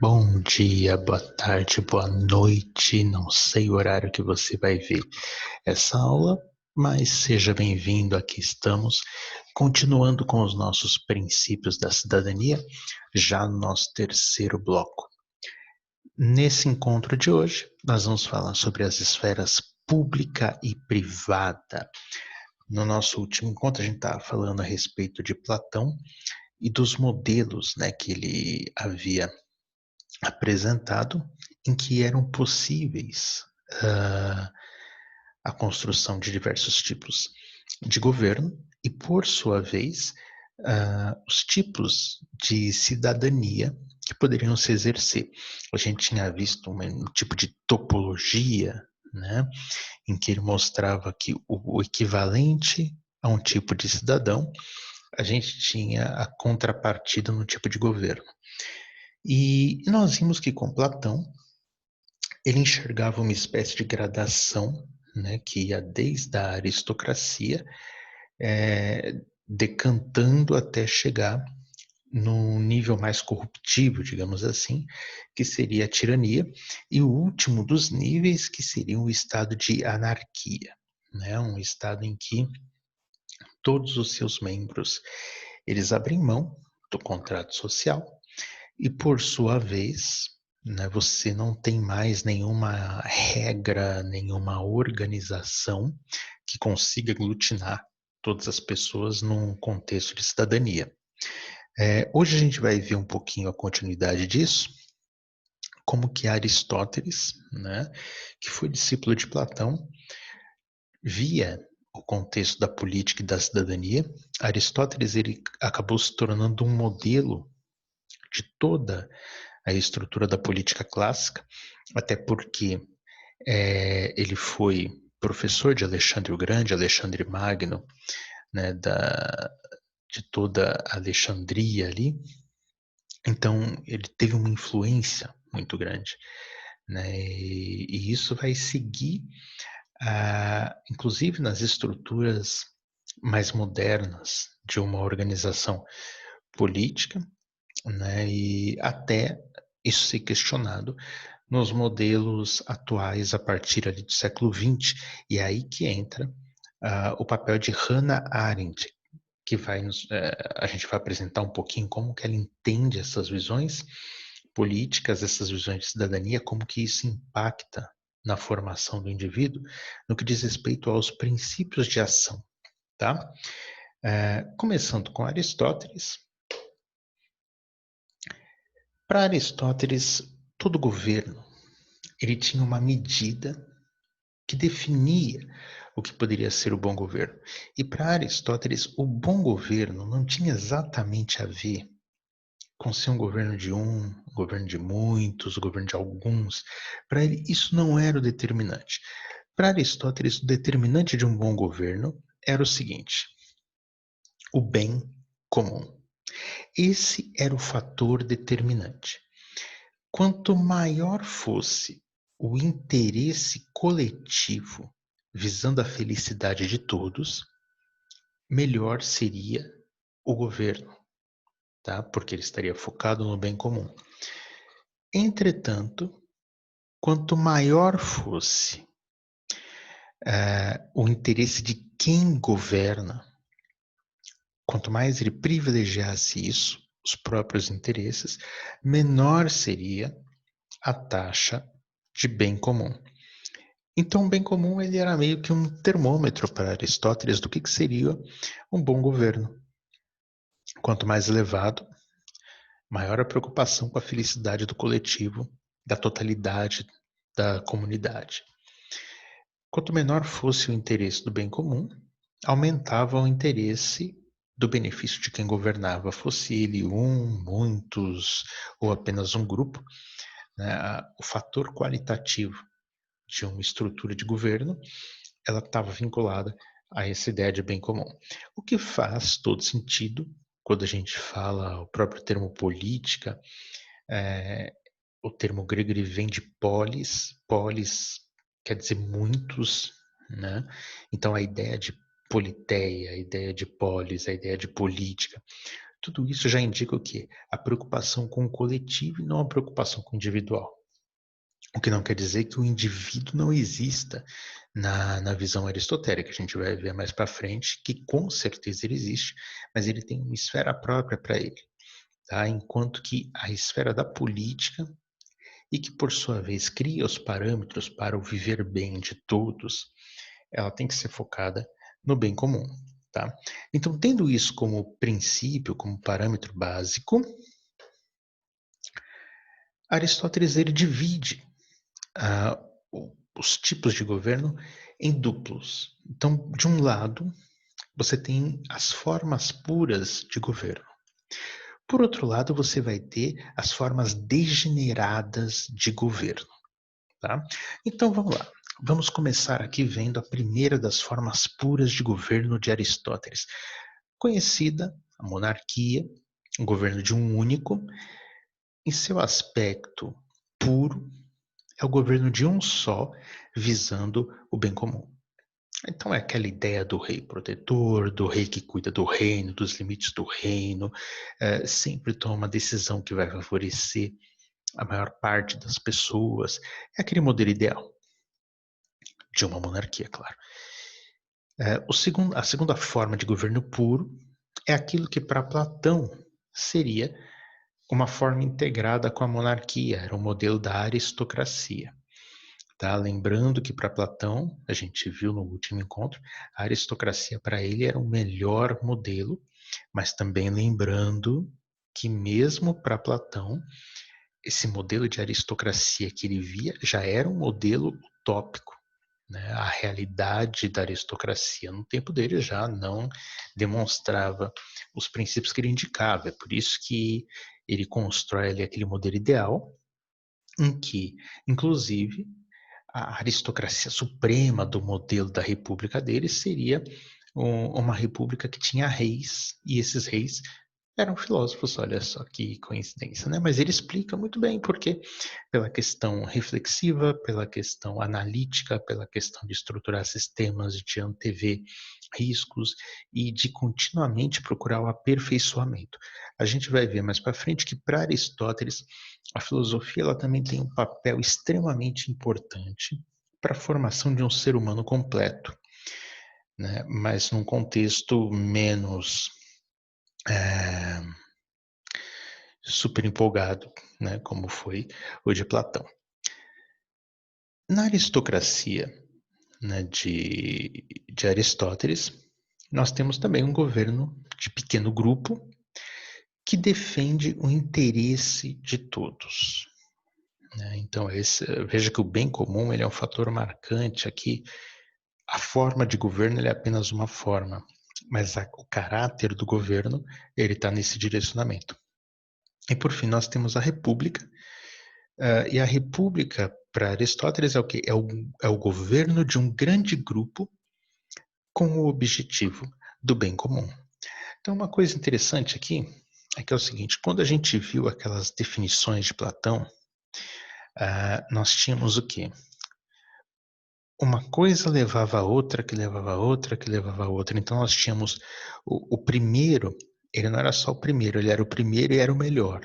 Bom dia, boa tarde, boa noite. Não sei o horário que você vai ver essa aula, mas seja bem-vindo. Aqui estamos, continuando com os nossos princípios da cidadania, já no nosso terceiro bloco. Nesse encontro de hoje, nós vamos falar sobre as esferas pública e privada. No nosso último encontro, a gente estava falando a respeito de Platão e dos modelos, né, que ele havia apresentado em que eram possíveis uh, a construção de diversos tipos de governo e, por sua vez, os tipos de cidadania que poderiam se exercer. A gente tinha visto um tipo de topologia, né, em que ele mostrava que o equivalente a um tipo de cidadão, a gente tinha a contrapartida no tipo de governo. E nós vimos que com Platão ele enxergava uma espécie de gradação, né, que ia desde a aristocracia, decantando até chegar no nível mais corruptível, digamos assim, que seria a tirania, e o último dos níveis, que seria o estado de anarquia, né, um estado em que todos os seus membros eles abrem mão do contrato social e, por sua vez, né, você não tem mais nenhuma regra, nenhuma organização que consiga aglutinar todas as pessoas num contexto de cidadania. Hoje a gente vai ver um pouquinho a continuidade disso, como que Aristóteles, né, que foi discípulo de Platão, via o contexto da política e da cidadania. Aristóteles ele acabou se tornando um modelo de toda a estrutura da política clássica, até porque ele foi professor de Alexandre o Grande, Alexandre Magno, né, de toda a Alexandria ali. Então, ele teve uma influência muito grande, né, e isso vai seguir, inclusive nas estruturas mais modernas de uma organização política, né, e até isso ser questionado nos modelos atuais a partir ali do século XX, e é aí que entra o papel de Hannah Arendt, que a gente vai apresentar um pouquinho como que ela entende essas visões políticas, essas visões de cidadania, como que isso impacta na formação do indivíduo, no que diz respeito aos princípios de ação, tá? Começando com Aristóteles. Para Aristóteles, todo governo ele tinha uma medida que definia o que poderia ser o bom governo. E para Aristóteles, o bom governo não tinha exatamente a ver com ser um governo de um governo de muitos, governo de alguns. Para ele, isso não era o determinante. Para Aristóteles, o determinante de um bom governo era o seguinte: o bem comum. Esse era o fator determinante. Quanto maior fosse o interesse coletivo visando a felicidade de todos, melhor seria o governo, tá? Porque ele estaria focado no bem comum. Entretanto, quanto maior fosse o interesse de quem governa, quanto mais ele privilegiasse isso, os próprios interesses, menor seria a taxa de bem comum. Então, o bem comum ele era meio que um termômetro para Aristóteles do que seria um bom governo. Quanto mais elevado, maior a preocupação com a felicidade do coletivo, da totalidade da comunidade. Quanto menor fosse o interesse do bem comum, aumentava o interesse do benefício de quem governava, fosse ele muitos ou apenas um grupo, né? O fator qualitativo de uma estrutura de governo, ela estava vinculada a essa ideia de bem comum. O que faz todo sentido quando a gente fala o próprio termo política, o termo grego ele vem de polis quer dizer muitos, né? Então a ideia de politeia, a ideia de polis, a ideia de política, Tudo isso já indica o quê? A preocupação com o coletivo e não a preocupação com o individual. O que não quer dizer que o indivíduo não exista na visão aristotélica. A gente vai ver mais para frente que com certeza ele existe, mas ele tem uma esfera própria para ele. Tá? Enquanto que a esfera da política, e que por sua vez cria os parâmetros para o viver bem de todos, ela tem que ser focada no bem comum. Tá? Então, tendo isso como princípio, como parâmetro básico, Aristóteles ele divide os tipos de governo em duplos. Então, de um lado, você tem as formas puras de governo. Por outro lado, você vai ter as formas degeneradas de governo. Tá? Então, vamos lá. Vamos começar aqui vendo a primeira das formas puras de governo de Aristóteles, conhecida, a monarquia, o governo de um único. Em seu aspecto puro, é o governo de um só, visando o bem comum. Então é aquela ideia do rei protetor, do rei que cuida do reino, dos limites do reino, sempre toma uma decisão que vai favorecer a maior parte das pessoas. É aquele modelo ideal de uma monarquia, claro. A segunda forma de governo puro é aquilo que para Platão seria uma forma integrada com a monarquia, era o modelo da aristocracia. Tá? Lembrando que para Platão, a gente viu no último encontro, a aristocracia para ele era o melhor modelo, mas também lembrando que mesmo para Platão, esse modelo de aristocracia que ele via já era um modelo utópico. Né? A realidade da aristocracia no tempo dele já não demonstrava os princípios que ele indicava. É por isso que ele constrói ali aquele modelo ideal em que, inclusive, a aristocracia suprema do modelo da república dele seria uma república que tinha reis, e esses reis eram filósofos, olha só que coincidência, né? Mas ele explica muito bem porque, pela questão reflexiva, pela questão analítica, pela questão de estruturar sistemas, de antever riscos e de continuamente procurar o aperfeiçoamento. A gente vai ver mais para frente que para Aristóteles a filosofia ela também tem um papel extremamente importante para a formação de um ser humano completo, né? Mas num contexto menos super empolgado, né? Como foi o de Platão. Na aristocracia, né, de Aristóteles, nós temos também um governo de pequeno grupo que defende o interesse de todos. Né? Então, veja que o bem comum ele é um fator marcante aqui. A forma de governo ele é apenas uma forma, mas o caráter do governo ele está nesse direcionamento. E por fim nós temos a república, e a república para Aristóteles é o quê? É o governo de um grande grupo com o objetivo do bem comum. Então uma coisa interessante aqui é que é o seguinte, quando a gente viu aquelas definições de Platão, nós tínhamos o quê? Uma coisa levava a outra, que levava a outra, que levava a outra. Então nós tínhamos o primeiro, ele não era só o primeiro, ele era o primeiro e era o melhor.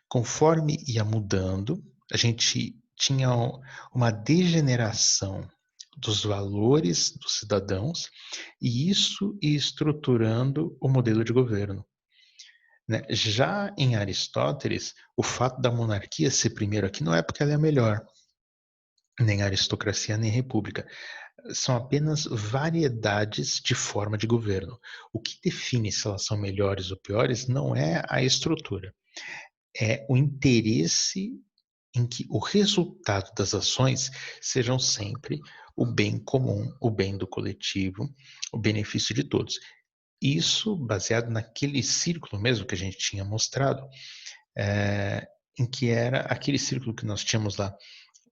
Conforme ia mudando, a gente tinha uma degeneração dos valores dos cidadãos e isso ia estruturando o modelo de governo. Né? Já em Aristóteles, o fato da monarquia ser primeiro aqui não é porque ela é a melhor, nem aristocracia, nem república. São apenas variedades de forma de governo. O que define se elas são melhores ou piores não é a estrutura, é o interesse em que o resultado das ações sejam sempre o bem comum, o bem do coletivo, o benefício de todos. Isso baseado naquele círculo mesmo que a gente tinha mostrado, em que era aquele círculo que nós tínhamos lá,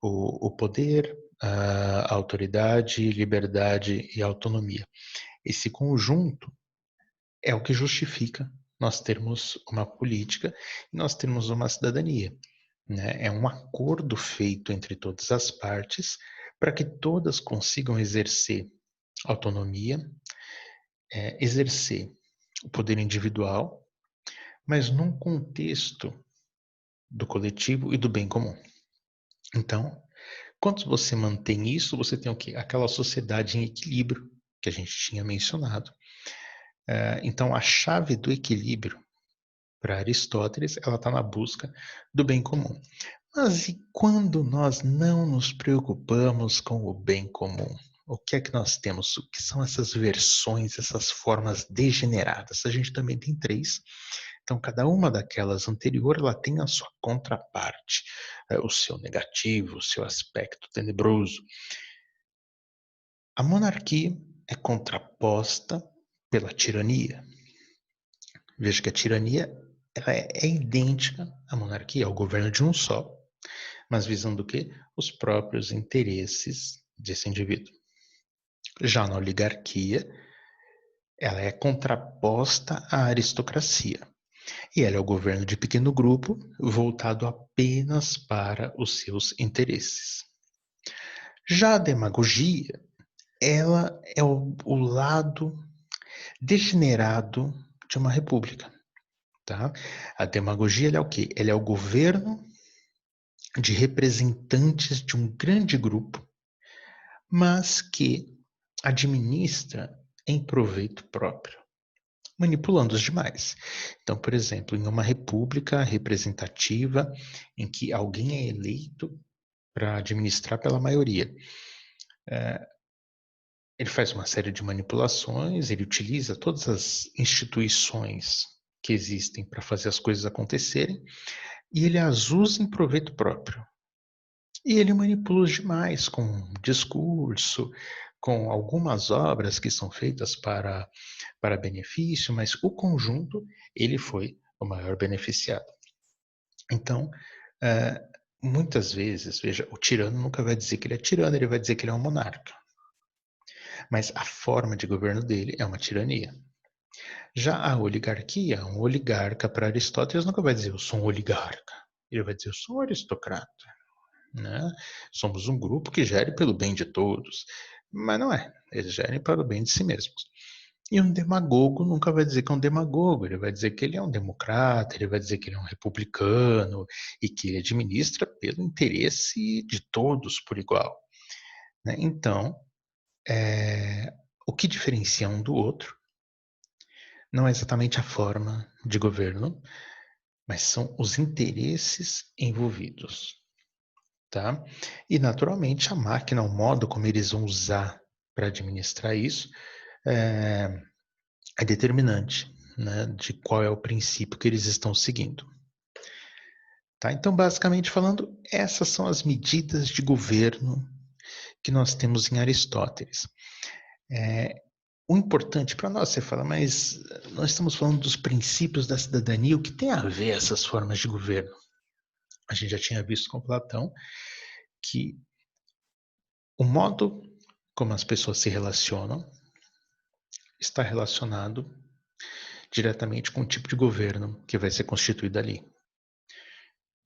o poder, a autoridade, liberdade e autonomia. Esse conjunto é o que justifica nós termos uma política e nós termos uma cidadania. Né? É um acordo feito entre todas as partes para que todas consigam exercer autonomia, exercer o poder individual mas num contexto do coletivo e do bem comum. Então, quando você mantém isso, você tem o quê? Aquela sociedade em equilíbrio que a gente tinha mencionado. Então, a chave do equilíbrio para Aristóteles, ela está na busca do bem comum. Mas e quando nós não nos preocupamos com o bem comum? O que é que nós temos? O que são essas versões, essas formas degeneradas? A gente também tem três. Então, cada uma daquelas anterior, ela tem a sua contraparte, o seu negativo, o seu aspecto tenebroso. A monarquia é contraposta pela tirania. Veja que a tirania ela é idêntica à monarquia, ao governo de um só, mas visando o quê? Os próprios interesses desse indivíduo. Já na oligarquia, ela é contraposta à aristocracia. E ela é o governo de pequeno grupo, voltado apenas para os seus interesses. Já a demagogia, ela é o lado degenerado de uma república. Tá? A demagogia é o quê? Ela é o governo de representantes de um grande grupo, mas que administra em proveito próprio, manipulando os demais. Então, por exemplo, em uma república representativa em que alguém é eleito para administrar pela maioria, ele faz uma série de manipulações, ele utiliza todas as instituições que existem para fazer as coisas acontecerem e ele as usa em proveito próprio. E ele manipula os demais com discurso, com algumas obras que são feitas para benefício, mas o conjunto, ele foi o maior beneficiado. Então, muitas vezes, veja, o tirano nunca vai dizer que ele é tirano, ele vai dizer que ele é um monarca. Mas a forma de governo dele é uma tirania. Já a oligarquia, um oligarca para Aristóteles nunca vai dizer eu sou um oligarca. Ele vai dizer eu sou um aristocrata. Né? Somos um grupo que gere pelo bem de todos. Mas não é. Eles gerem para o bem de si mesmos. E um demagogo nunca vai dizer que é um demagogo, ele vai dizer que ele é um democrata, ele vai dizer que ele é um republicano e que ele administra pelo interesse de todos por igual. Né? Então, o que diferencia um do outro não é exatamente a forma de governo, mas são os interesses envolvidos. Tá? E, naturalmente, a máquina, o modo como eles vão usar para administrar isso, é determinante, né, de qual é o princípio que eles estão seguindo. Tá? Então, basicamente falando, essas são as medidas de governo que nós temos em Aristóteles. O importante para nós, você fala, mas nós estamos falando dos princípios da cidadania, o que tem a ver essas formas de governo? A gente já tinha visto com Platão que o modo como as pessoas se relacionam está relacionado diretamente com o tipo de governo que vai ser constituído ali.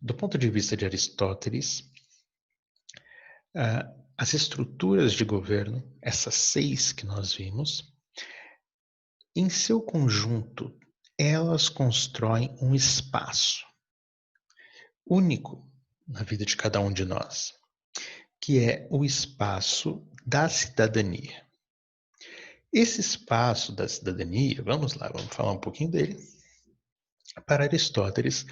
Do ponto de vista de Aristóteles, as estruturas de governo, essas 6 que nós vimos, em seu conjunto, elas constroem um espaço único na vida de cada um de nós, que é o espaço da cidadania. Esse espaço da cidadania, vamos lá, vamos falar um pouquinho dele. Para Aristóteles,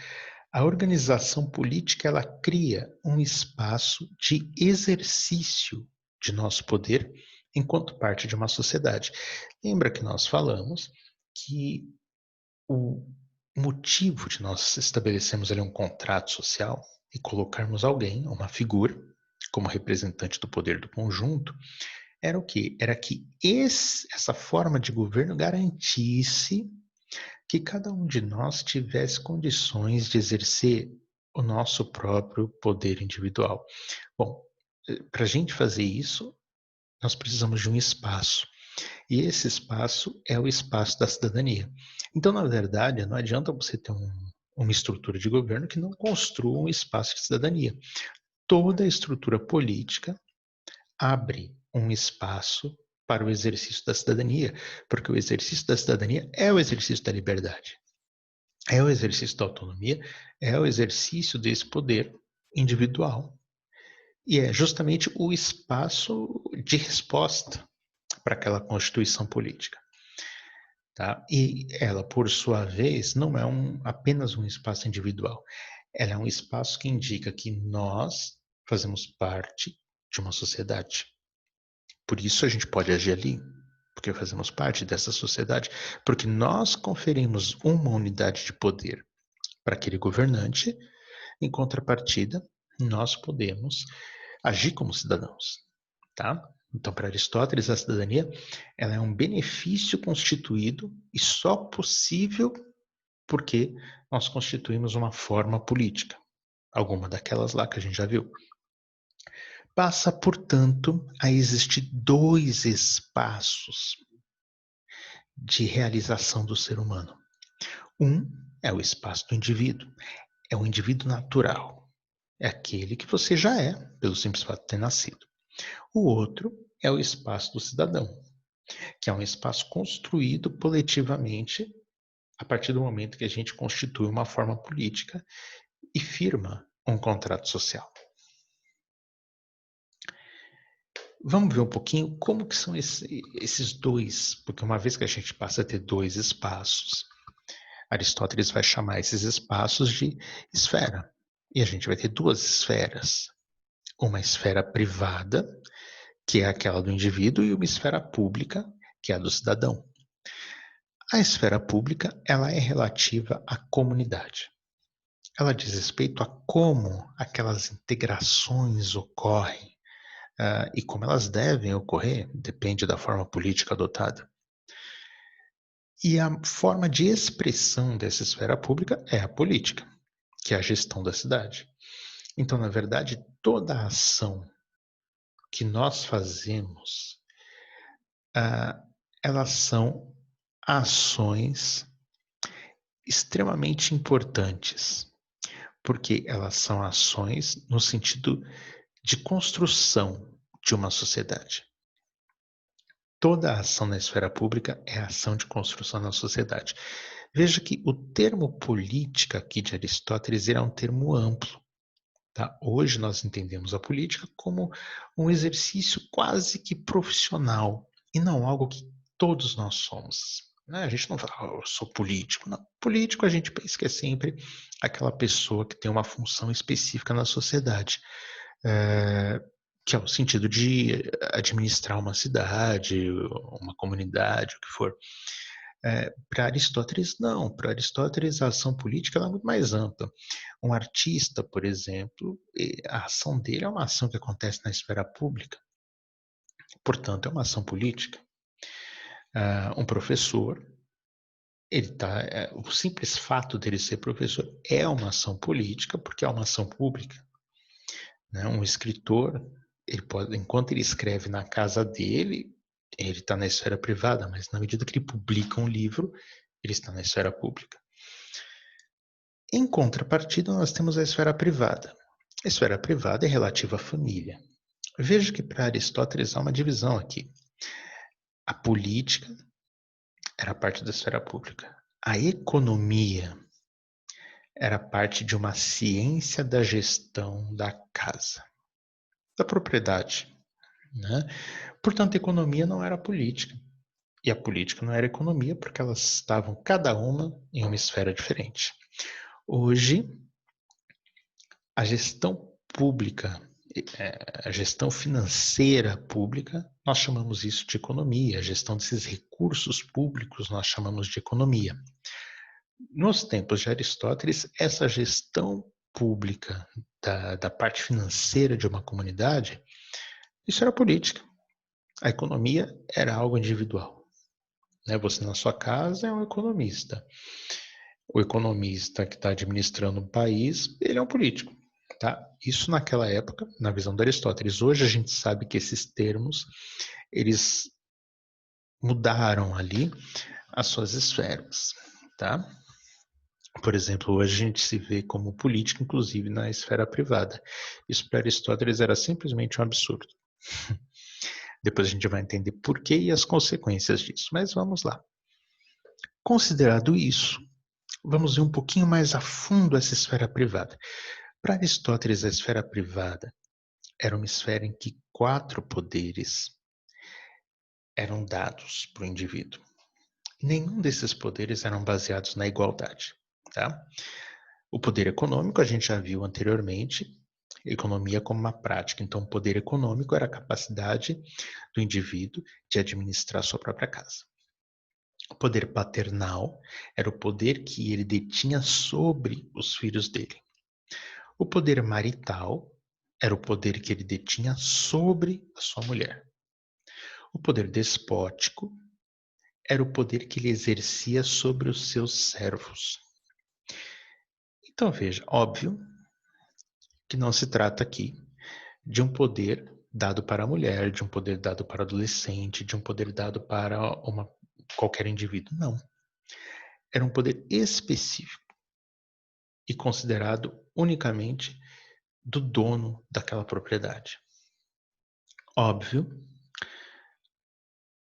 a organização política ela cria um espaço de exercício de nosso poder enquanto parte de uma sociedade. Lembra que nós falamos que o motivo de nós estabelecermos ali um contrato social e colocarmos alguém, uma figura, como representante do poder do conjunto, era o quê? Era que essa forma de governo garantisse que cada um de nós tivesse condições de exercer o nosso próprio poder individual. Bom, para a gente fazer isso, nós precisamos de um espaço. E esse espaço é o espaço da cidadania. Então, na verdade, não adianta você ter uma estrutura de governo que não construa um espaço de cidadania. Toda estrutura política abre um espaço para o exercício da cidadania, porque o exercício da cidadania é o exercício da liberdade. é o exercício da autonomia, é o exercício desse poder individual. E é justamente o espaço de resposta para aquela constituição política. Tá? E ela, por sua vez, não é apenas um espaço individual. Ela é um espaço que indica que nós fazemos parte de uma sociedade. Por isso a gente pode agir ali, porque fazemos parte dessa sociedade, porque nós conferimos uma unidade de poder para aquele governante. Em contrapartida, nós podemos agir como cidadãos, tá? Então, para Aristóteles, a cidadania ela é um benefício constituído e só possível porque nós constituímos uma forma política, alguma daquelas lá que a gente já viu. Passa, portanto, a existir dois espaços de realização do ser humano. Um é o espaço do indivíduo, é o indivíduo natural, é aquele que você já é, pelo simples fato de ter nascido. O outro é o espaço do cidadão, que é um espaço construído coletivamente a partir do momento que a gente constitui uma forma política e firma um contrato social. Vamos ver um pouquinho como que são esses dois, porque uma vez que a gente passa a ter dois espaços, Aristóteles vai chamar esses espaços de esfera. E a gente vai ter duas esferas. Uma esfera privada, que é aquela do indivíduo, e uma esfera pública, que é a do cidadão. A esfera pública, ela é relativa à comunidade. Ela diz respeito a como aquelas integrações ocorrem e como elas devem ocorrer, depende da forma política adotada. E a forma de expressão dessa esfera pública é a política, que é a gestão da cidade. Então, na verdade, toda a ação que nós fazemos, elas são ações extremamente importantes, porque elas são ações no sentido de construção de uma sociedade. Toda a ação na esfera pública é ação de construção na sociedade. Veja que o termo política aqui de Aristóteles é um termo amplo. Tá? Hoje nós entendemos a política como um exercício quase que profissional e não algo que todos nós somos. Né? A gente não fala, eu sou político. Não. Político a gente pensa que é sempre aquela pessoa que tem uma função específica na sociedade. Que é o sentido de administrar uma cidade, uma comunidade, o que for. Para Aristóteles, não. Para Aristóteles, a ação política é muito mais ampla. Um artista, por exemplo, a ação dele é uma ação que acontece na esfera pública, portanto, é uma ação política. Um professor, o simples fato dele ser professor é uma ação política, porque é uma ação pública. Né? Um escritor, enquanto ele escreve na casa dele, ele está na esfera privada, mas na medida que ele publica um livro, ele está na esfera pública. Em contrapartida, nós temos a esfera privada. A esfera privada é relativa à família. Veja que para Aristóteles há uma divisão aqui. A política era parte da esfera pública. A economia era parte de uma ciência da gestão da casa, da propriedade. Né? Portanto, a economia não era política. E a política não era economia, porque elas estavam cada uma em uma esfera diferente. Hoje, a gestão pública, a gestão financeira pública, nós chamamos isso de economia. A gestão desses recursos públicos nós chamamos de economia. Nos tempos de Aristóteles, essa gestão pública da parte financeira de uma comunidade, isso era política. A economia era algo individual. Né? Você na sua casa é um economista. O economista que está administrando um país, ele é um político. Tá? Isso naquela época, na visão de Aristóteles. Hoje a gente sabe que esses termos, eles mudaram ali as suas esferas. Tá? Por exemplo, hoje a gente se vê como político, inclusive na esfera privada. Isso para Aristóteles era simplesmente um absurdo. Depois a gente vai entender por quê e as consequências disso. Mas vamos lá. Considerado isso, Vamos ver um pouquinho mais a fundo essa esfera privada. Para Aristóteles, a esfera privada era uma esfera em que 4 poderes eram dados para o indivíduo. Nenhum desses poderes eram baseados na igualdade, tá? O poder econômico, a gente já viu anteriormente, economia como uma prática. Então, o poder econômico era a capacidade do indivíduo de administrar sua própria casa. O poder paternal era o poder que ele detinha sobre os filhos dele. O poder marital era o poder que ele detinha sobre a sua mulher. O poder despótico era o poder que ele exercia sobre os seus servos. Então veja, óbvio que não se trata aqui de um poder dado para a mulher, de um poder dado para o adolescente, de um poder dado para qualquer indivíduo. Não. Era um poder específico e considerado unicamente do dono daquela propriedade. Óbvio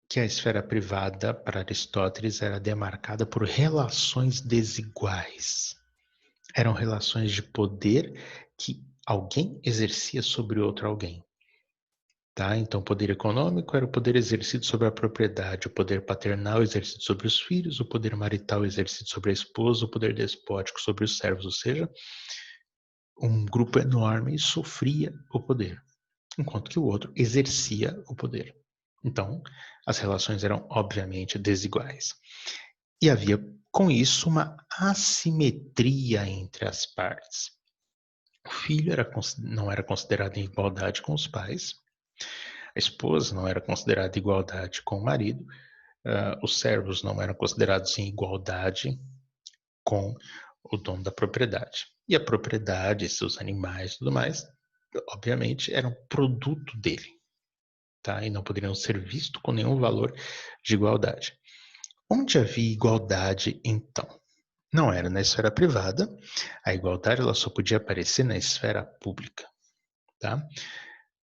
que a esfera privada, para Aristóteles, era demarcada por relações desiguais. Eram relações de poder que alguém exercia sobre outro alguém. Tá? Então, o poder econômico era o poder exercido sobre a propriedade, o poder paternal exercido sobre os filhos, o poder marital exercido sobre a esposa, o poder despótico sobre os servos, ou seja, um grupo enorme sofria o poder, enquanto que o outro exercia o poder. Então, as relações eram obviamente desiguais. E havia, com isso, uma assimetria entre as partes. O filho não era considerado em igualdade com os pais, a esposa não era considerada em igualdade com o marido, os servos não eram considerados em igualdade com o dono da propriedade. E a propriedade, seus animais e tudo mais, obviamente, eram produto dele, tá? E não poderiam ser vistos com nenhum valor de igualdade. Onde havia igualdade, então? Não era na esfera privada, a igualdade ela só podia aparecer na esfera pública, tá?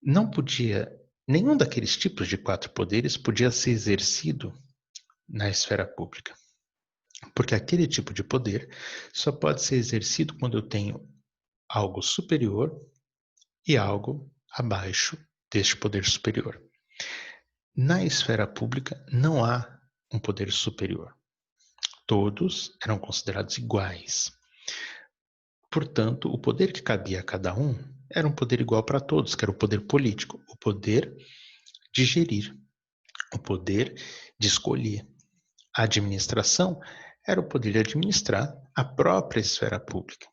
Não podia, nenhum daqueles tipos de 4 poderes podia ser exercido na esfera pública, porque aquele tipo de poder só pode ser exercido quando eu tenho algo superior e algo abaixo deste poder superior. Na esfera pública não há um poder superior. Todos eram considerados iguais. Portanto, o poder que cabia a cada um era um poder igual para todos, que era o poder político, o poder de gerir, o poder de escolher. A administração era o poder de administrar a própria esfera pública.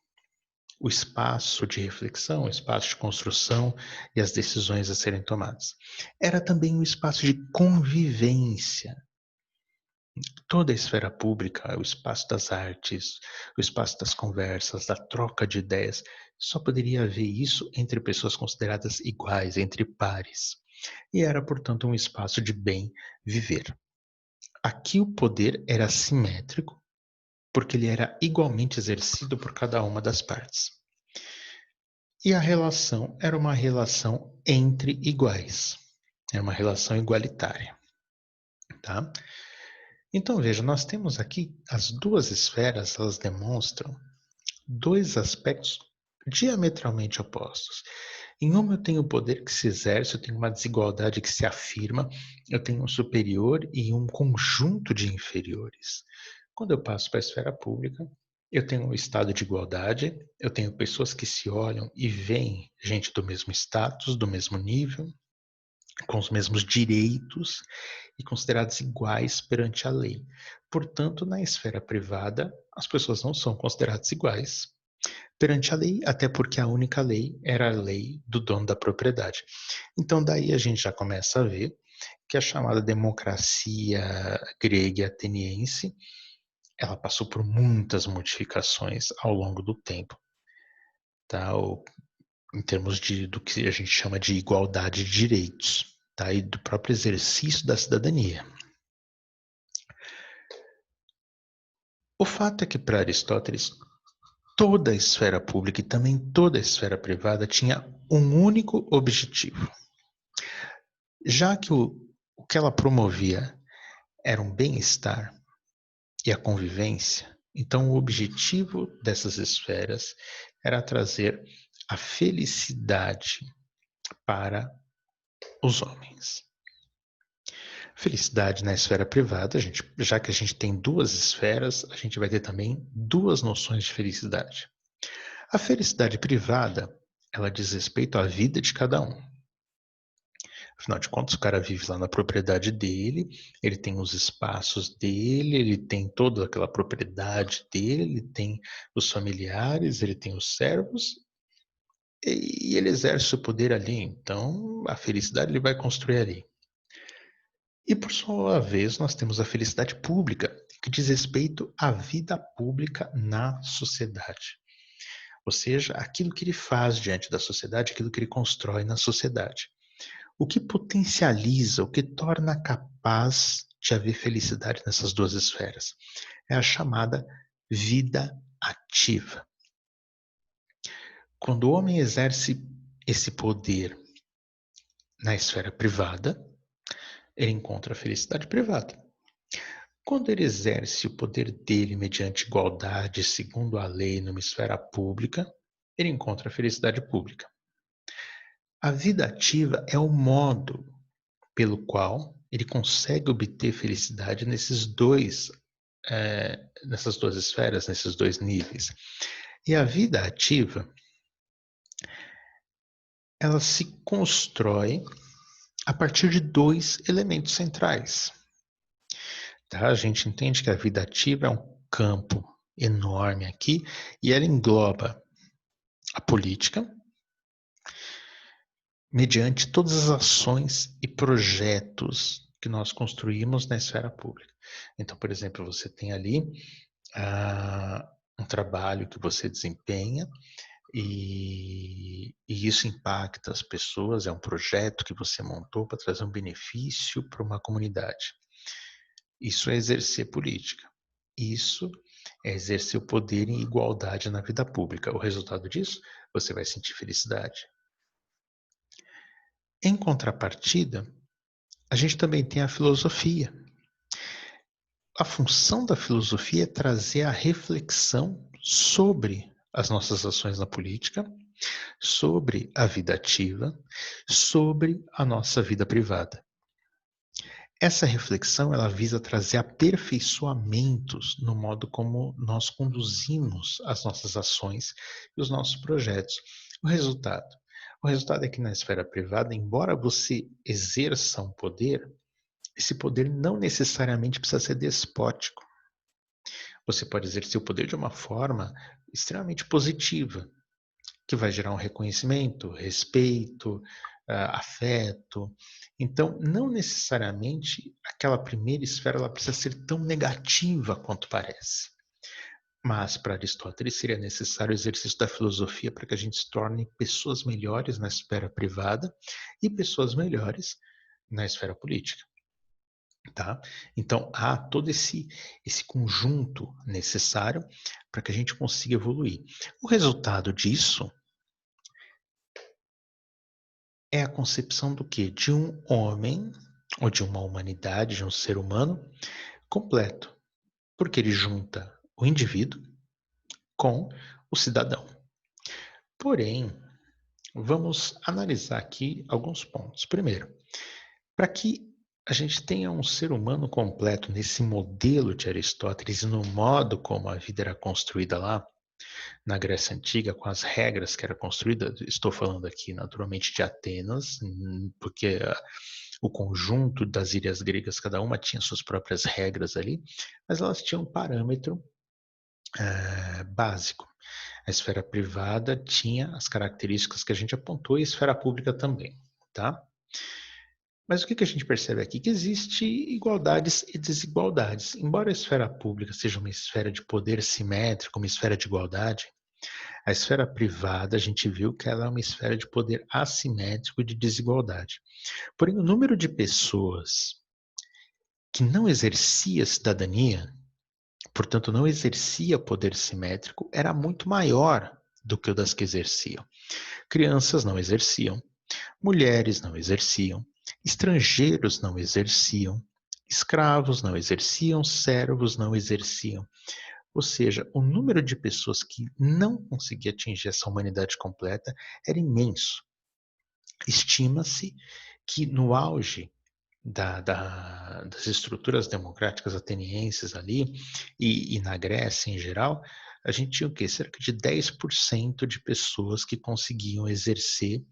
O espaço de reflexão, o espaço de construção e as decisões a serem tomadas. Era também um espaço de convivência. Toda a esfera pública, o espaço das artes, o espaço das conversas, da troca de ideias, só poderia haver isso entre pessoas consideradas iguais, entre pares. E era, portanto, um espaço de bem viver. Aqui o poder era simétrico, porque ele era igualmente exercido por cada uma das partes. E a relação era uma relação entre iguais. Era uma relação igualitária. Tá? Então, veja, nós temos aqui as duas esferas, elas demonstram dois aspectos diametralmente opostos. Em uma eu tenho o poder que se exerce, eu tenho uma desigualdade que se afirma, eu tenho um superior e um conjunto de inferiores. Quando eu passo para a esfera pública, eu tenho um estado de igualdade, eu tenho pessoas que se olham e veem gente do mesmo status, do mesmo nível, com os mesmos direitos e considerados iguais perante a lei. Portanto, na esfera privada, as pessoas não são consideradas iguais perante a lei, até porque a única lei era a lei do dono da propriedade. Então, daí a gente já começa a ver que a chamada democracia grega e ateniense, ela passou por muitas modificações ao longo do tempo, tá? Em termos do que a gente chama de igualdade de direitos, tá? E do próprio exercício da cidadania. O fato é que para Aristóteles, toda a esfera pública e também toda a esfera privada tinha um único objetivo. Já que o que ela promovia era um bem-estar e a convivência, Então, o objetivo dessas esferas era trazer a felicidade para os homens. Felicidade na esfera privada, já que a gente tem duas esferas, a gente vai ter também duas noções de felicidade. A felicidade privada, ela diz respeito à vida de cada um. Afinal de contas, o cara vive lá na propriedade dele, ele tem os espaços dele, ele tem toda aquela propriedade dele, ele tem os familiares, ele tem os servos, e ele exerce o poder ali. Então, a felicidade ele vai construir ali. E, por sua vez, nós temos a felicidade pública, que diz respeito à vida pública na sociedade. Ou seja, aquilo que ele faz diante da sociedade, aquilo que ele constrói na sociedade. O que potencializa, o que torna capaz de haver felicidade nessas duas esferas? É a chamada vida ativa. Quando o homem exerce esse poder na esfera privada, ele encontra a felicidade privada. Quando ele exerce o poder dele mediante igualdade, segundo a lei, numa esfera pública, ele encontra a felicidade pública. A vida ativa é o modo pelo qual ele consegue obter felicidade nessas duas esferas, nesses dois níveis. E a vida ativa, ela se constrói a partir de dois elementos centrais. Tá? A gente entende que a vida ativa é um campo enorme aqui e ela engloba a política, mediante todas as ações e projetos que nós construímos na esfera pública. Então, por exemplo, você tem ali um trabalho que você desempenha e isso impacta as pessoas, é um projeto que você montou para trazer um benefício para uma comunidade. Isso é exercer política. Isso é exercer o poder em igualdade na vida pública. O resultado disso, você vai sentir felicidade. Em contrapartida, a gente também tem a filosofia. A função da filosofia é trazer a reflexão sobre as nossas ações na política, sobre a vida ativa, sobre a nossa vida privada. Essa reflexão ela visa trazer aperfeiçoamentos no modo como nós conduzimos as nossas ações e os nossos projetos. O resultado? O resultado é que na esfera privada, embora você exerça um poder, esse poder não necessariamente precisa ser despótico. Você pode exercer o poder de uma forma extremamente positiva, que vai gerar um reconhecimento, respeito, afeto. Então, não necessariamente aquela primeira esfera ela precisa ser tão negativa quanto parece. Mas, para Aristóteles, seria necessário o exercício da filosofia para que a gente se torne pessoas melhores na esfera privada e pessoas melhores na esfera política. Tá? Então, há todo esse conjunto necessário para que a gente consiga evoluir. O resultado disso é a concepção do quê? De um homem, ou de uma humanidade, de um ser humano completo. Porque ele junta o indivíduo com o cidadão. Porém, vamos analisar aqui alguns pontos. Primeiro, para que a gente tenha um ser humano completo nesse modelo de Aristóteles e no modo como a vida era construída lá na Grécia Antiga, com as regras que era construída, estou falando aqui naturalmente de Atenas, porque o conjunto das ilhas gregas, cada uma tinha suas próprias regras ali, mas elas tinham um parâmetro básico. A esfera privada tinha as características que a gente apontou e a esfera pública também, tá? Mas o que a gente percebe aqui? Que existe igualdades e desigualdades. Embora a esfera pública seja uma esfera de poder simétrico, uma esfera de igualdade, a esfera privada a gente viu que ela é uma esfera de poder assimétrico e de desigualdade. Porém, o número de pessoas que não exercia cidadania, portanto não exercia poder simétrico, era muito maior do que o das que exerciam. Crianças não exerciam, mulheres não exerciam, estrangeiros não exerciam, escravos não exerciam, servos não exerciam. Ou seja, o número de pessoas que não conseguia atingir essa humanidade completa era imenso. Estima-se que no auge das estruturas democráticas atenienses ali, e na Grécia em geral, a gente tinha o quê? Cerca de 10% de pessoas que conseguiam exercer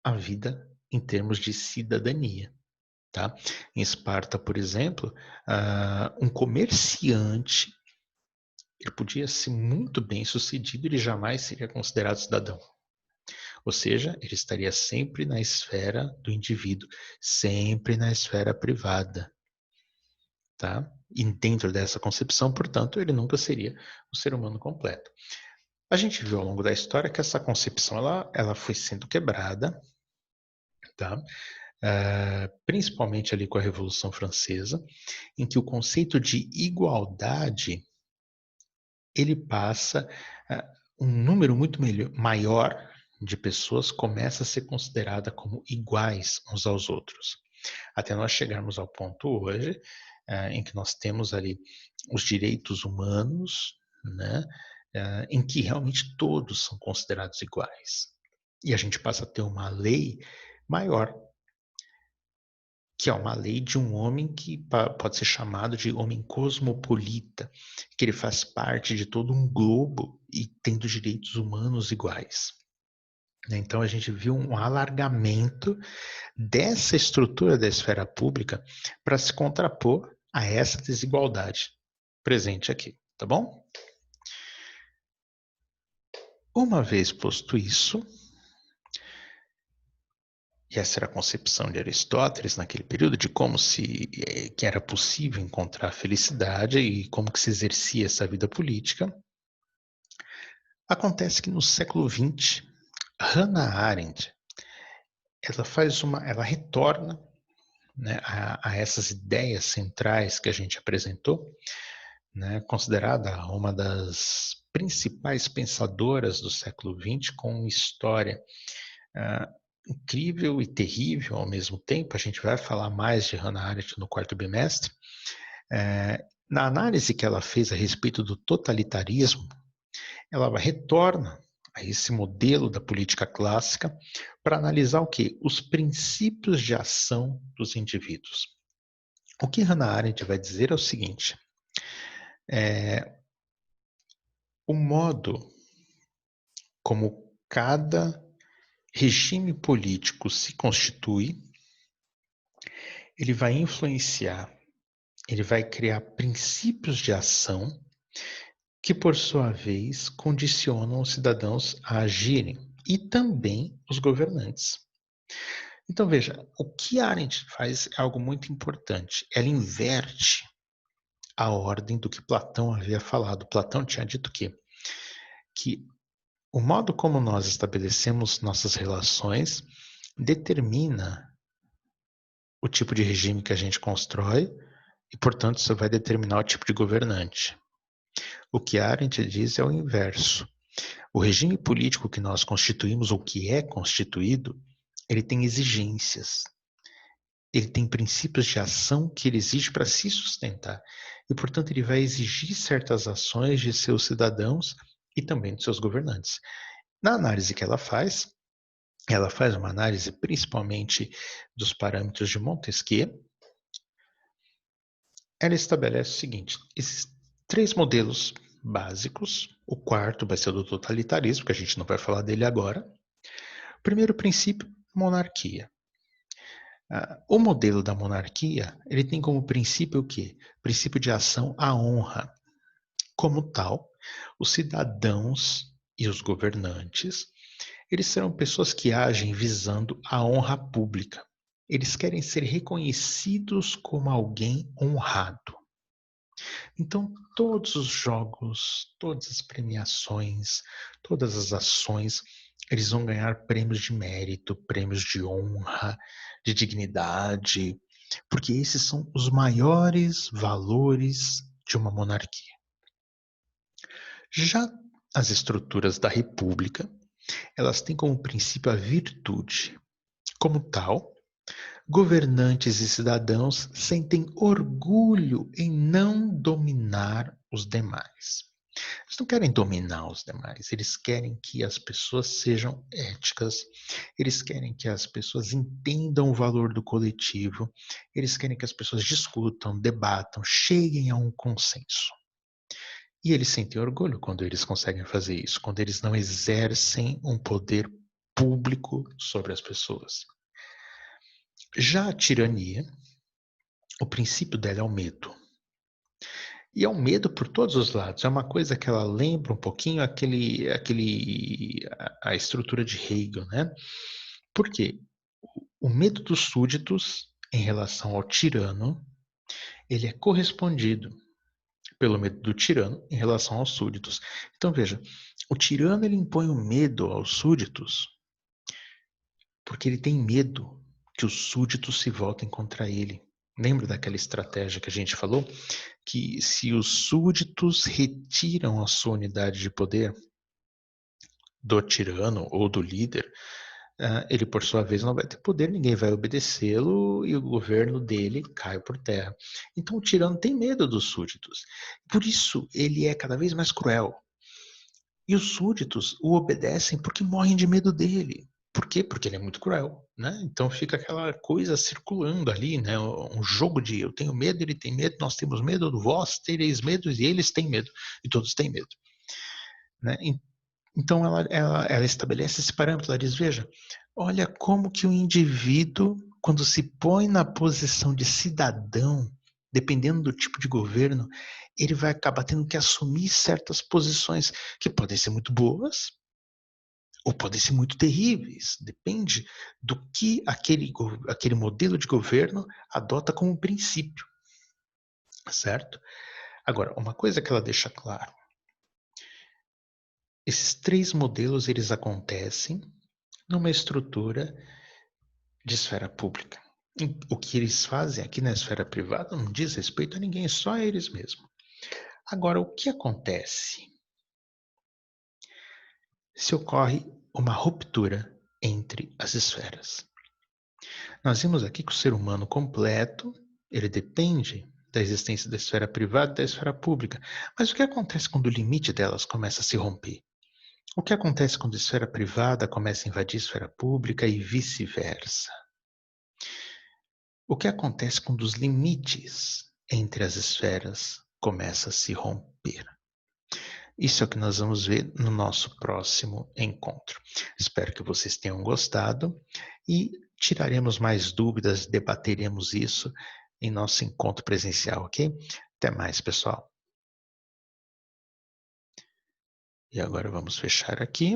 a vida em termos de cidadania. Tá? Em Esparta, por exemplo, um comerciante ele podia ser muito bem sucedido, ele jamais seria considerado cidadão. Ou seja, ele estaria sempre na esfera do indivíduo, sempre na esfera privada. Tá? E dentro dessa concepção, portanto, ele nunca seria o ser humano completo. A gente viu ao longo da história que essa concepção ela foi sendo quebrada, tá? Principalmente ali com a Revolução Francesa, em que o conceito de igualdade ele passa, um número muito maior de pessoas começa a ser considerada como iguais uns aos outros. Até nós chegarmos ao ponto hoje, em que nós temos ali os direitos humanos, né, em que realmente todos são considerados iguais. E a gente passa a ter uma lei maior, que é uma lei de um homem que pode ser chamado de homem cosmopolita, que ele faz parte de todo um globo e tendo direitos humanos iguais. Então a gente viu um alargamento dessa estrutura da esfera pública para se contrapor a essa desigualdade presente aqui, tá bom? Uma vez posto isso, e essa era a concepção de Aristóteles naquele período de como que era possível encontrar felicidade e como que se exercia essa vida política. Acontece que no século XX, Hannah Arendt, ela retorna, né, a essas ideias centrais que a gente apresentou, né, considerada uma das principais pensadoras do século XX, com história incrível e terrível ao mesmo tempo. A gente vai falar mais de Hannah Arendt no quarto bimestre. Na análise que ela fez a respeito do totalitarismo, ela retorna a esse modelo da política clássica para analisar o quê? Os princípios de ação dos indivíduos. O que Hannah Arendt vai dizer é o seguinte: o modo como cada regime político se constitui, ele vai influenciar, ele vai criar princípios de ação que, por sua vez, condicionam os cidadãos a agirem e também os governantes. Então, veja, o que a Arendt faz é algo muito importante. Ela inverte a ordem do que Platão havia falado. Platão tinha dito que o modo como nós estabelecemos nossas relações determina o tipo de regime que a gente constrói e, portanto, isso vai determinar o tipo de governante. O que Arendt diz é o inverso. O regime político que nós constituímos, ou que é constituído, ele tem exigências. Ele tem princípios de ação que ele exige para se sustentar. E, portanto, ele vai exigir certas ações de seus cidadãos e também de seus governantes. Na análise que ela faz uma análise principalmente dos parâmetros de Montesquieu. Ela estabelece o seguinte: esses três modelos básicos, o quarto vai ser o do totalitarismo, que a gente não vai falar dele agora. O primeiro princípio, monarquia. O modelo da monarquia, ele tem como princípio o quê? Princípio de ação à honra. Como tal, os cidadãos e os governantes, eles serão pessoas que agem visando a honra pública. Eles querem ser reconhecidos como alguém honrado. Então, todos os jogos, todas as premiações, todas as ações, eles vão ganhar prêmios de mérito, prêmios de honra, de dignidade, porque esses são os maiores valores de uma monarquia. Já as estruturas da república, elas têm como princípio a virtude. Como tal, governantes e cidadãos sentem orgulho em não dominar os demais. Eles não querem dominar os demais, eles querem que as pessoas sejam éticas, eles querem que as pessoas entendam o valor do coletivo, eles querem que as pessoas discutam, debatam, cheguem a um consenso. E eles sentem orgulho quando eles conseguem fazer isso, quando eles não exercem um poder público sobre as pessoas. Já a tirania, o princípio dela é o medo. E é um medo por todos os lados. É uma coisa que ela lembra um pouquinho a estrutura de Hegel, né? Por quê? O medo dos súditos em relação ao tirano, ele é correspondido pelo medo do tirano em relação aos súditos. Então veja, o tirano ele impõe o medo aos súditos porque ele tem medo que os súditos se voltem contra ele. Lembra daquela estratégia que a gente falou? Que se os súditos retiram a sua unidade de poder do tirano ou do líder, ele por sua vez não vai ter poder, ninguém vai obedecê-lo e o governo dele cai por terra. Então o tirano tem medo dos súditos. Por isso ele é cada vez mais cruel. E os súditos o obedecem porque morrem de medo dele. Por quê? Porque ele é muito cruel, né? Então fica aquela coisa circulando ali, né? Um jogo de eu tenho medo, ele tem medo, nós temos medo, vós tereis medo e eles têm medo. E todos têm medo, né? Então ela estabelece esse parâmetro, ela diz, veja, olha como que o indivíduo, quando se põe na posição de cidadão, dependendo do tipo de governo, ele vai acabar tendo que assumir certas posições que podem ser muito boas ou podem ser muito terríveis. Depende do que aquele modelo de governo adota como princípio, certo? Agora, uma coisa que ela deixa claro, esses três modelos eles acontecem numa estrutura de esfera pública. O que eles fazem aqui na esfera privada não diz respeito a ninguém, só a eles mesmos. Agora, o que acontece se ocorre uma ruptura entre as esferas? Nós vimos aqui que o ser humano completo, ele depende da existência da esfera privada e da esfera pública. Mas o que acontece quando o limite delas começa a se romper? O que acontece quando a esfera privada começa a invadir a esfera pública e vice-versa? O que acontece quando os limites entre as esferas começam a se romper? Isso é o que nós vamos ver no nosso próximo encontro. Espero que vocês tenham gostado e tiraremos mais dúvidas, debateremos isso em nosso encontro presencial, ok? Até mais, pessoal. E agora vamos fechar aqui.